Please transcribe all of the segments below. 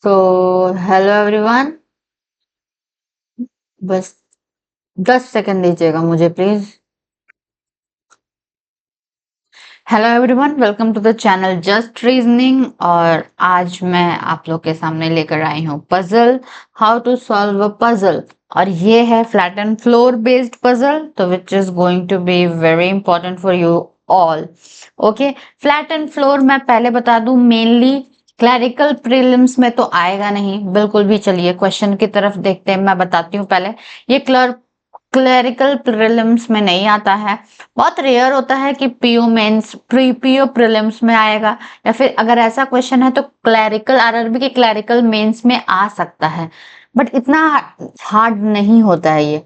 तो hello everyone. बस 10 second दीजिएगा मुझे please. Hello everyone, welcome to the channel Just Reasoning. और आज मैं आप लोग के सामने लेकर आई हूँ puzzle, how to solve a puzzle. और ये है flat and floor based puzzle, तो which is going to be very important for you all. Okay, flat and floor मैं पहले बता दूं, मेनली क्लैरिकल प्रीलिम्स में तो आएगा नहीं बिल्कुल भी। चलिए क्वेश्चन की तरफ देखते हैं, मैं बताती हूँ पहले। ये क्लरिकल प्रीलिम्स में नहीं आता है, बहुत रेयर होता है कि पीओ मेंस पीओ प्रीलिम्स में आएगा, या फिर अगर ऐसा क्वेश्चन है तो क्लरिकल आरआरबी के क्लरिकल मेंस में आ सकता है, बट इतना हार्ड नहीं होता है ये।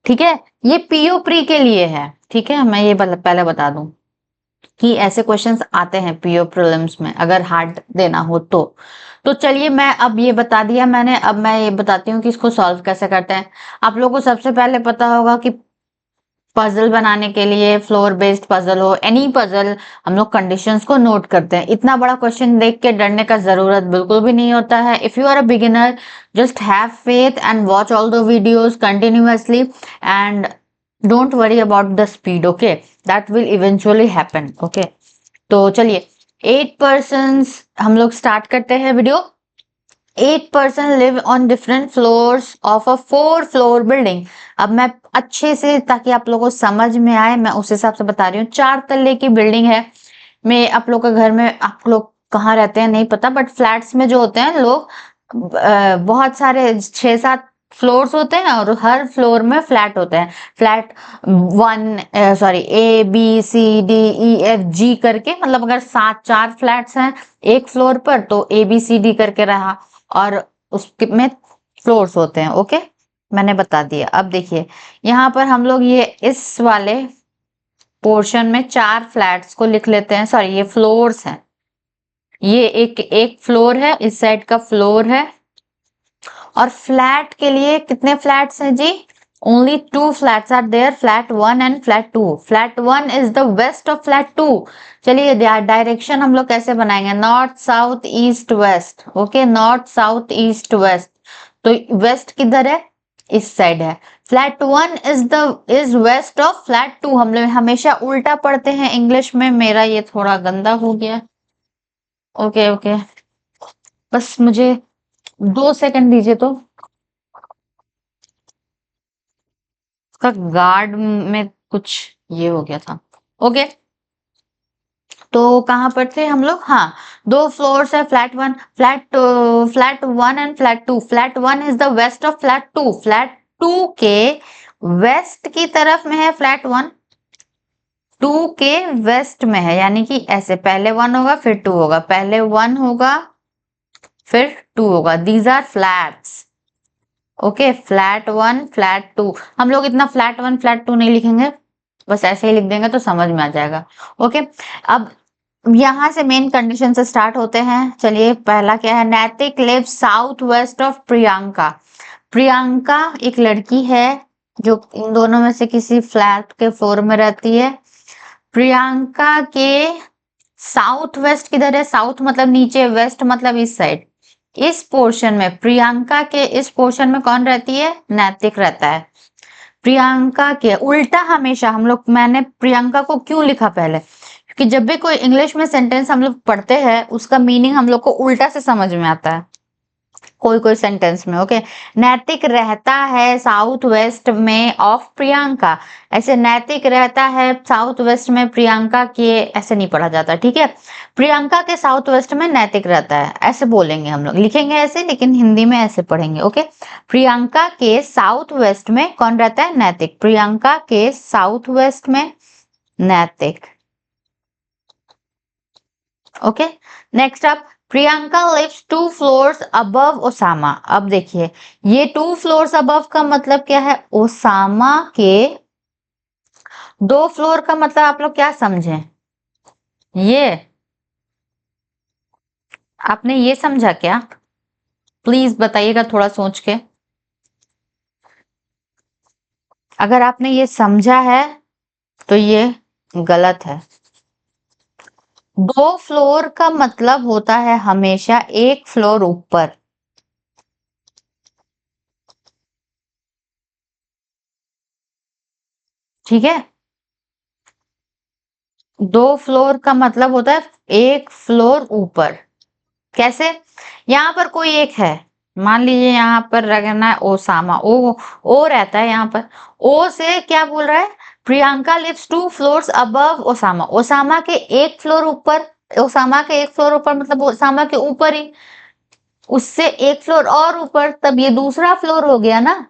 ठीक है, ये पीओ प्री के लिए है। ठीक है, मैं ये पहले बता दूं कि ऐसे क्वेश्चंस आते हैं पीओ प्रीलिम्स में, अगर हार्ड देना हो तो चलिए मैं अब ये बता दिया मैंने, अब मैं ये बताती हूँ कि इसको सॉल्व कैसे करते हैं। आप लोगों को सबसे पहले पता होगा कि पजल बनाने के लिए, फ्लोर बेस्ड पजल हो, एनी पजल, हम लोग कंडीशंस को नोट करते हैं। इतना बड़ा क्वेश्चन देख के डरने का जरूरत बिल्कुल भी नहीं होता है। If you are a beginner, just have faith and watch all the videos continuously and don't worry about the speed. Okay, that will eventually happen. Okay, तो चलिए 8 पर्सन्स हम लोग स्टार्ट करते हैं video. 8 person live on different floors of a 4 floor building. अब मैं अच्छे से, ताकि आप लोगों को समझ में आए, मैं उस हिसाब से बता रही हूँ। 4 तल्ले की बिल्डिंग है। मैं आप लोग के घर में, आप लोग कहाँ रहते हैं नहीं पता, बट फ्लैट्स में जो होते हैं लोग, बहुत सारे 6-7 फ्लोर्स होते हैं और हर फ्लोर में फ्लैट होते हैं। Flat 1 A B C D E F G करके, मतलब अगर 4 फ्लैट्स हैं एक फ्लोर पर तो ABCD करके रहा, और उसके में फ्लोर्स होते हैं। ओके, मैंने बता दिया। अब देखिए यहाँ पर हम लोग ये इस वाले पोर्शन में 4 फ्लैट्स को लिख लेते हैं। सॉरी, ये फ्लोर्स हैं। ये एक फ्लोर है, इस साइड का फ्लोर है। और फ्लैट के लिए कितने फ्लैट्स हैं जी? Only 2 flats are there, flat 1 and flat 2। Flat 1 is the west of flat 2। चलिए डायरेक्शन हम लोग कैसे बनाएंगे? North south east west. Okay, north south east west. तो वेस्ट किधर है? इस साइड है। Flat 1 is west of flat 2। हम लोग हमेशा उल्टा पढ़ते हैं इंग्लिश में, मेरा ये थोड़ा गंदा हो गया। ओके ओके, बस मुझे 2 सेकंड दीजिए। तो उसका गार्ड में कुछ ये हो गया था। ओके, तो कहाँ पर थे हम लोग? हाँ, 2 फ्लोर्स है, flat 1, flat 1 and flat 2। Flat 1 is the west of flat 2। Flat 2 के वेस्ट की तरफ में है फ्लैट 1। 2 के वेस्ट में है, यानी कि ऐसे पहले 1 होगा फिर 2 होगा, पहले 1 होगा फिर 2 होगा। These are flats. Okay, flat 1 flat 2। हम लोग इतना फ्लैट 1 फ्लैट 2 नहीं लिखेंगे, बस ऐसे ही लिख देंगे तो समझ में आ जाएगा। ओके, अब यहां से मेन कंडीशन से स्टार्ट होते हैं। चलिए पहला क्या है? नैतिक live south west of Priyanka. Priyanka एक लड़की है जो इन दोनों में से किसी फ्लैट के फ्लोर में रहती है। प्रियंका के साउथ वेस्ट किधर है? साउथ मतलब नीचे, वेस्ट मतलब इस साइड। इस पोर्शन में, प्रियंका के इस पोर्शन में कौन रहती है? नैतिक रहता है। प्रियंका के उल्टा हमेशा हम लोग, मैंने प्रियंका को क्यों लिखा पहले, क्योंकि जब भी कोई इंग्लिश में सेंटेंस हम लोग पढ़ते हैं उसका मीनिंग हम लोग को उल्टा से समझ में आता है कोई कोई सेंटेंस में। ओके, नैतिक रहता है साउथ वेस्ट में ऑफ प्रियंका। ऐसे नैतिक रहता है साउथ वेस्ट में प्रियंका के, ऐसे नहीं पढ़ा जाता। ठीक है, प्रियंका के साउथ वेस्ट में नैतिक रहता है, ऐसे बोलेंगे हम लोग, लिखेंगे ऐसे लेकिन हिंदी में ऐसे पढ़ेंगे। ओके, प्रियंका के साउथ वेस्ट में कौन रहता है? नैतिक। प्रियंका के साउथ वेस्ट में Naitik. Okay, next up, Priyanka lives 2 floors above Osama. अब देखिए ये 2 फ्लोर्स अबव का मतलब क्या है? ओसामा के 2 फ्लोर का मतलब आप लोग क्या समझे? ये आपने ये समझा क्या? प्लीज बताइएगा थोड़ा सोच के। अगर आपने ये समझा है तो ये गलत है। 2 फ्लोर का मतलब होता है हमेशा एक फ्लोर ऊपर। ठीक है, 2 फ्लोर का मतलब होता है 1 फ्लोर ऊपर। कैसे? यहाँ पर कोई एक है, मान लीजिए यहाँ पर रखना है ओसामा, ओ रहता है यहाँ पर। ओ से क्या बोल रहा है, Priyanka lives 2 floors above Osama. Osama के 1 फ्लोर ऊपर, ओसामा के 1 फ्लोर ऊपर मतलब ओसामा के ऊपर ही, उससे 1 फ्लोर और ऊपर, तब ये दूसरा फ्लोर हो गया ना।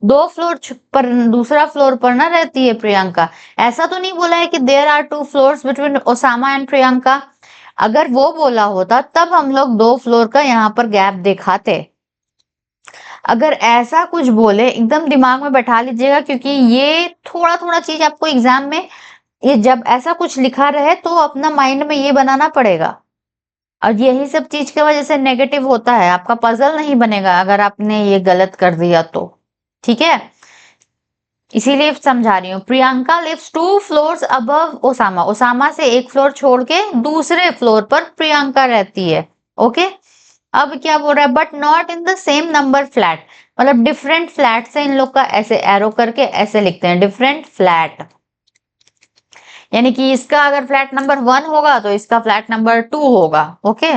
2 फ्लोर पर, दूसरा फ्लोर पर ना रहती है प्रियंका। ऐसा तो नहीं बोला है कि there are 2 floors between Osama and Priyanka. अगर वो बोला होता तब हम लोग 2 फ्लोर का यहाँ पर गैप दिखाते। अगर ऐसा कुछ बोले, एकदम दिमाग में बैठा लीजिएगा, क्योंकि ये थोड़ा थोड़ा चीज आपको एग्जाम में, ये जब ऐसा कुछ लिखा रहे तो अपना माइंड में ये बनाना पड़ेगा। और यही सब चीज की वजह से नेगेटिव होता है, आपका पजल नहीं बनेगा अगर आपने ये गलत कर दिया तो। ठीक है, इसीलिए समझा रही हूँ। Priyanka lives 2 floors above Osama. Osama से 1 फ्लोर छोड़ के दूसरे फ्लोर पर प्रियंका रहती है। ओके, अब क्या बोल रहा है, but not in the same number flat, मतलब डिफरेंट फ्लैट से इन लोग का ऐसे एरो करके ऐसे लिखते हैं, डिफरेंट फ्लैट। यानी कि इसका अगर फ्लैट नंबर 1 होगा तो इसका फ्लैट नंबर 2 होगा। Okay,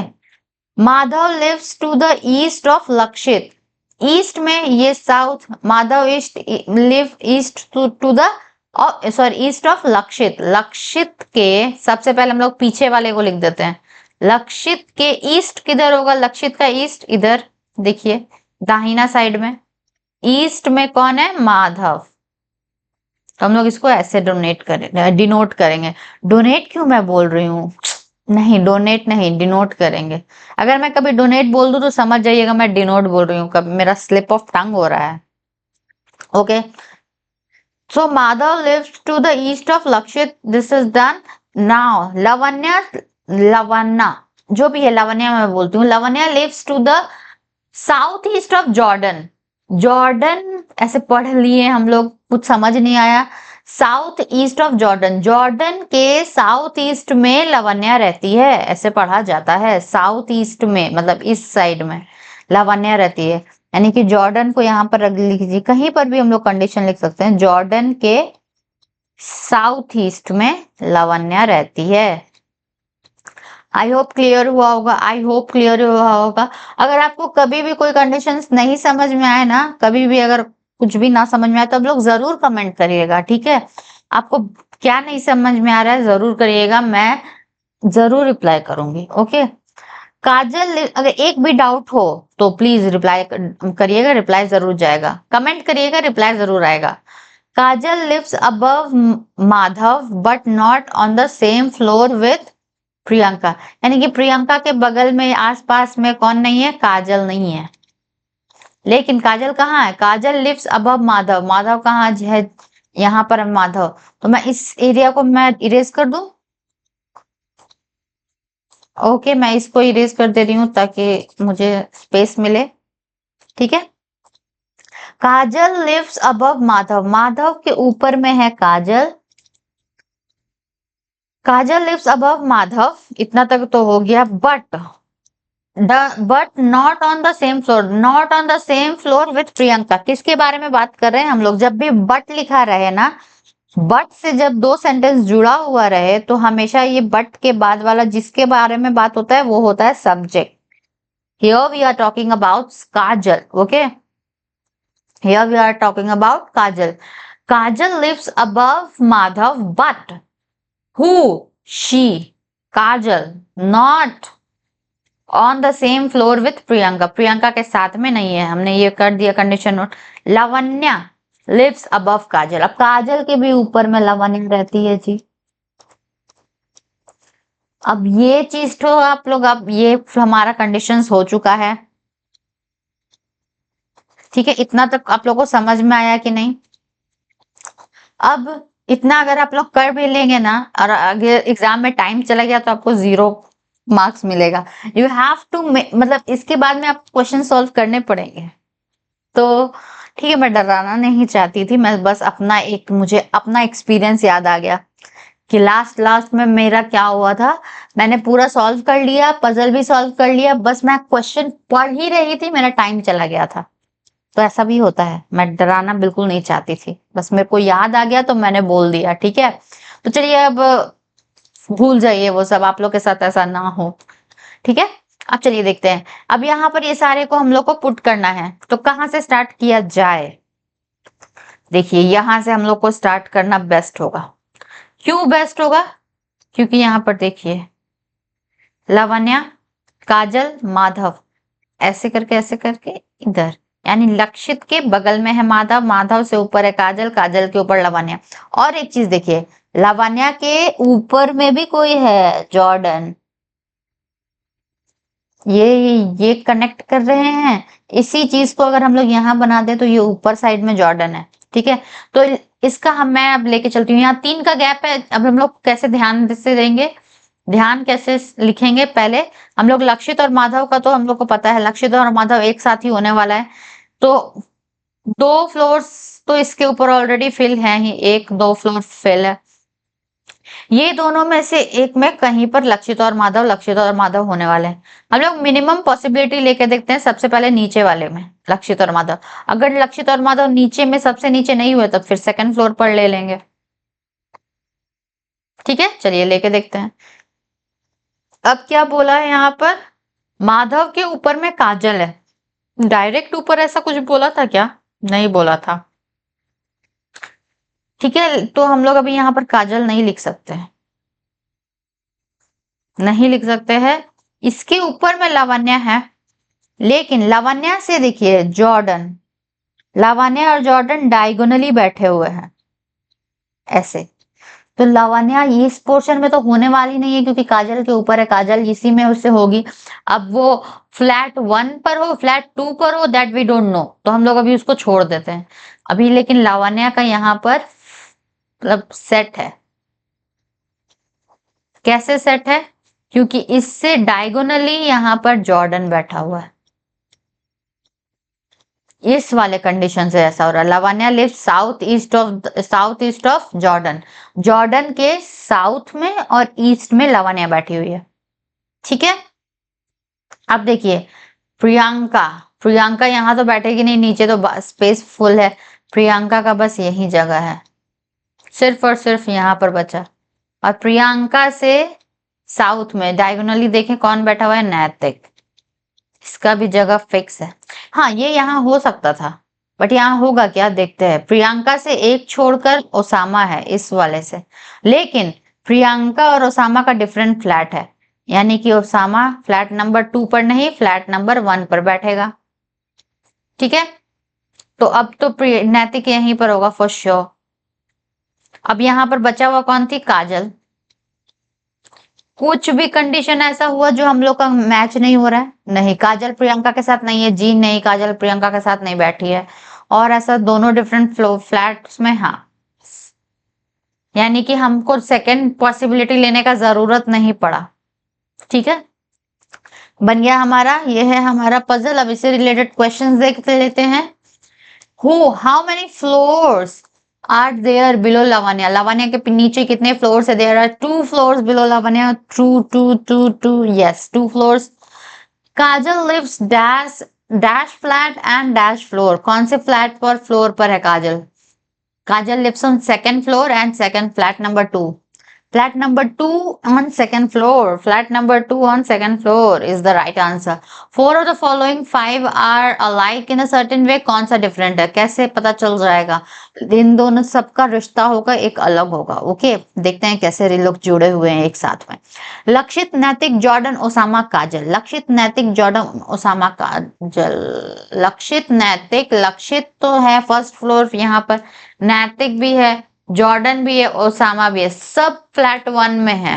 Madhav lives to the east of Lakshit. East में ये south, Madhav east live east to the, sorry east of Lakshit. Lakshit के सबसे पहले हम लोग पीछे वाले को लिख देते हैं। लक्षित के ईस्ट किधर होगा, लक्षित का ईस्ट इधर देखिए दाहिना साइड में। ईस्ट में कौन है, माधव। तो हम लोग इसको ऐसे डोनेट करेंगे, डिनोट करेंगे। डोनेट क्यों मैं बोल रही हूँ, नहीं डोनेट नहीं, डिनोट करेंगे। अगर मैं कभी डोनेट बोल दूं तो समझ जाइएगा मैं डिनोट बोल रही हूँ, कभी मेरा स्लिप ऑफ टंग हो रहा है। Okay, so Madhav lives to the east of Lakshit, this is done. Now Lavanya, Lavanna जो भी है, लवण्या मैं बोलती हूँ, Lavanya lives to the south east of Jordan. Jordan ऐसे पढ़ लिए हम लोग, कुछ समझ नहीं आया। South east of Jordan, Jordan के साउथ ईस्ट में लवण्या रहती है, ऐसे पढ़ा जाता है। साउथ ईस्ट में मतलब इस साइड में लवण्या रहती है, यानी कि जॉर्डन को यहाँ पर लिख लीजिए, कहीं पर भी हम लोग कंडीशन लिख सकते हैं। जॉर्डन के साउथ ईस्ट में लवण्या रहती है। आई होप क्लियर हुआ होगा, आई होप क्लियर हुआ होगा। अगर आपको कभी भी कोई कंडीशंस नहीं समझ में आए ना, कभी भी अगर कुछ भी ना समझ में आए, तो आप लोग जरूर कमेंट करिएगा। ठीक है, आपको क्या नहीं समझ में आ रहा है जरूर करिएगा, मैं जरूर रिप्लाई करूंगी। ओके, काजल, अगर एक भी डाउट हो तो प्लीज रिप्लाई करिएगा, रिप्लाई जरूर जाएगा। कमेंट करिएगा, रिप्लाई जरूर आएगा। Kajal lives above Madhav but not on the same floor with Priyanka. यानी कि प्रियंका के बगल में आसपास में कौन नहीं है, काजल नहीं है। लेकिन काजल कहाँ है, काजल लिव्स अबव माधव। माधव कहाँ है, यहाँ पर है माधव। तो मैं इस एरिया को मैं इरेज कर दूं। ओके, मैं इसको इरेज कर दे रही हूँ ताकि मुझे स्पेस मिले। ठीक है, काजल लिव्स अबव माधव, माधव के ऊपर में है काजल। काजल लिव्स अबव माधव, इतना तक तो हो गया। But not on the same floor, not on the same floor with Priyanka. किसके बारे में बात कर रहे हैं हम लोग, जब भी बट लिखा रहे ना, बट से जब 2 सेंटेंस जुड़ा हुआ रहे तो हमेशा ये बट के बाद वाला जिसके बारे में बात होता है वो होता है subject. Here we are talking about Kajal. Okay, here we are talking about Kajal. Kajal lives above Madhav but who, she, Kajal not on the same floor with Priyanka. Priyanka के साथ में नहीं है, हमने ये कर दिया condition note. Lavanya lives above Kajal, अब काजल के भी ऊपर में लावण्या रहती है जी। अब ये चीज तो आप लोग, अब ये हमारा कंडीशंस हो चुका है। ठीक है, इतना तक आप लोगों को समझ में आया कि नहीं। अब इतना अगर आप लोग कर भी लेंगे ना, और अगर एग्जाम में टाइम चला गया तो आपको 0 मार्क्स मिलेगा। यू हैव टू, मतलब इसके बाद में आपको क्वेश्चन सॉल्व करने पड़ेंगे। तो ठीक है, मैं डराना नहीं चाहती थी, मैं बस अपना एक, मुझे अपना एक्सपीरियंस याद आ गया कि लास्ट में मेरा क्या हुआ था। मैंने पूरा सॉल्व कर लिया, पजल भी सॉल्व कर लिया, बस मैं क्वेश्चन पढ़ ही रही थी, मेरा टाइम चला गया था। तो ऐसा भी होता है, मैं डराना बिल्कुल नहीं चाहती थी, बस मेरे को याद आ गया तो मैंने बोल दिया, ठीक है। तो चलिए अब भूल जाइए वो सब, आप लोग के साथ ऐसा ना हो, ठीक है। अब चलिए देखते हैं, अब यहाँ पर ये सारे को हम लोग को पुट करना है, तो कहाँ से स्टार्ट किया जाए। देखिए यहाँ से हम लोग को स्टार्ट करना बेस्ट होगा। क्यों बेस्ट होगा? क्योंकि यहाँ पर देखिए लावण्या, काजल, माधव, ऐसे करके इधर, यानी लक्षित के बगल में है माधव, माधव से ऊपर है काजल, काजल के ऊपर लावण्या। और एक चीज देखिए, लावण्या के ऊपर में भी कोई है, जॉर्डन। ये कनेक्ट कर रहे हैं। इसी चीज को अगर हम लोग यहाँ बना दे तो ये ऊपर साइड में जॉर्डन है, ठीक है। तो इसका मैं अब लेके चलती हूँ, यहाँ 3 का गैप है। अब हम लोग कैसे ध्यान से देंगे, ध्यान कैसे लिखेंगे? पहले हम लोग लक्षित और माधव का तो हम लोग को पता है, लक्षित और माधव एक साथ ही होने वाला है। तो 2 फ्लोर्स तो इसके ऊपर ऑलरेडी फिल है ही, 1-2 फ्लोर फिल है। ये दोनों में से एक में कहीं पर लक्षित और माधव होने वाले हैं। हम लोग मिनिमम पॉसिबिलिटी लेके देखते हैं, सबसे पहले नीचे वाले में लक्षित और माधव। अगर लक्षित और माधव नीचे में सबसे नीचे नहीं हुए तो फिर सेकंड फ्लोर पर ले लेंगे, ठीक है। चलिए लेके देखते हैं। अब क्या बोला है यहाँ पर, माधव के ऊपर में काजल है। डायरेक्ट ऊपर ऐसा कुछ बोला था क्या? नहीं बोला था, ठीक है। तो हम लोग अभी यहाँ पर काजल नहीं लिख सकते हैं, नहीं लिख सकते हैं। इसके ऊपर में लावण्या है, लेकिन लावण्या से देखिए जॉर्डन, लावण्या और जॉर्डन डायगोनली बैठे हुए हैं ऐसे। तो लावण्या इस पोर्शन में तो होने वाली नहीं है, क्योंकि काजल के ऊपर है, काजल इसी में उससे होगी। अब वो फ्लैट 1 पर हो, फ्लैट 2 पर हो, दैट वी डोंट नो, तो हम लोग अभी उसको छोड़ देते हैं अभी। लेकिन लावण्या का यहाँ पर मतलब सेट है। कैसे सेट है? क्योंकि इससे डायगोनली यहाँ पर जॉर्डन बैठा हुआ है। इस वाले कंडीशन से ऐसा हो रहा है। Lavanya live south east of Jordan, Jordan के साउथ में और ईस्ट में लावण्या बैठी हुई है, ठीक है। अब देखिए प्रियंका, प्रियंका यहाँ तो बैठेगी नहीं, नीचे तो स्पेस फुल है। प्रियंका का बस यही जगह है, सिर्फ और सिर्फ यहाँ पर बचा। और प्रियंका से साउथ में डायगोनली देखें कौन बैठा हुआ है, नैतिक। इसका भी जगह फिक्स है। हाँ ये यहाँ हो सकता था, बट यहाँ होगा क्या देखते हैं। प्रियंका से एक छोड़कर ओसामा है इस वाले से, लेकिन प्रियंका और ओसामा का डिफरेंट फ्लैट है, यानी कि ओसामा फ्लैट नंबर 2 पर नहीं, फ्लैट नंबर 1 पर बैठेगा, ठीक है। तो अब तो नैतिक यहीं पर होगा फॉर श्योर। अब यहाँ पर बचा हुआ कौन थी, काजल। कुछ भी कंडीशन ऐसा हुआ जो हम लोग का मैच नहीं हो रहा है, नहीं काजल प्रियंका के साथ नहीं है जी, नहीं काजल प्रियंका के साथ नहीं बैठी है, और ऐसा दोनों डिफरेंट फ्लैट्स में, हाँ, यानी कि हमको सेकंड पॉसिबिलिटी लेने का जरूरत नहीं पड़ा, ठीक है। बन गया हमारा, ये है हमारा पजल। अब इससे रिलेटेड क्वेश्चंस देख लेते हैं। How many floors are there below Lavanya, Lavanya के नीचे कितने फ्लोर्स है? There are 2 floors below Lavanya, true, 2 yes 2 floors. Kajal lives dash dash flat and dash floor, कौन से फ्लैट पर फ्लोर पर है काजल? काजल lives on second floor and second flat number 2. Flat number 2 on second floor. Flat number 2 on second floor is the right answer. 4 of the following 5 are alike in a certain way. कौन सा different है? कैसे पता चल जाएगा? इन दोनों सबका रिश्ता होगा, एक अलग होगा। ओके, देखते हैं कैसे लोग जुड़े हुए हैं एक साथ में। लक्षित, नैतिक, जॉर्डन, ओसामा, काजल। लक्षित, नैतिक, जॉर्डन, ओसामा, काजल। लक्षित, नैतिक, लक्षित तो है फर्स्ट फ्लोर यहाँ पर, नैतिक भी है, जॉर्डन भी है, ओसामा भी है, सब फ्लैट 1 में है।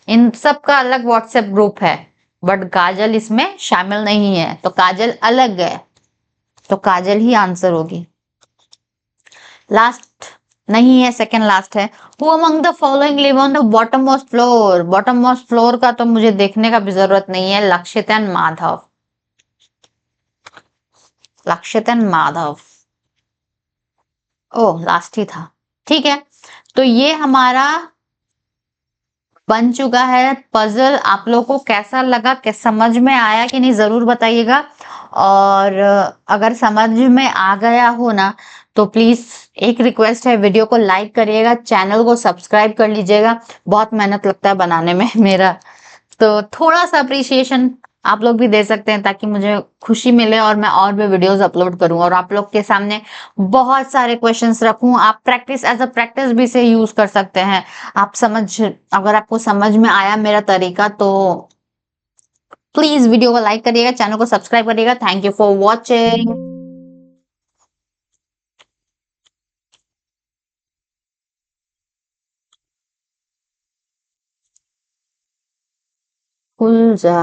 इन सब का अलग व्हाट्सएप ग्रुप है, बट काजल इसमें शामिल नहीं है, तो काजल अलग है, तो काजल ही आंसर होगी। लास्ट नहीं है, सेकंड लास्ट है। Who among the following live on the bottom most floor, bottom most floor का तो मुझे देखने का भी जरूरत नहीं है, लक्षित एंड माधव, लक्षित एंड माधव। ओह लास्ट ही था, ठीक है। तो ये हमारा बन चुका है पजल। आप लोगों को कैसा लगा, समझ में आया कि नहीं, जरूर बताइएगा। और अगर समझ में आ गया हो ना, तो प्लीज एक रिक्वेस्ट है, वीडियो को लाइक करिएगा, चैनल को सब्सक्राइब कर लीजिएगा। बहुत मेहनत लगता है बनाने में मेरा, तो थोड़ा सा अप्रिसिएशन आप लोग भी दे सकते हैं, ताकि मुझे खुशी मिले और मैं और भी वीडियोस अपलोड करूं और आप लोग के सामने बहुत सारे क्वेश्चंस रखूं। आप प्रैक्टिस एज अ प्रैक्टिस भी से यूज कर सकते हैं। आप समझ अगर आपको समझ में आया मेरा तरीका, तो प्लीज वीडियो को लाइक करिएगा, चैनल को सब्सक्राइब करिएगा। Thank you for watching. खुल जा।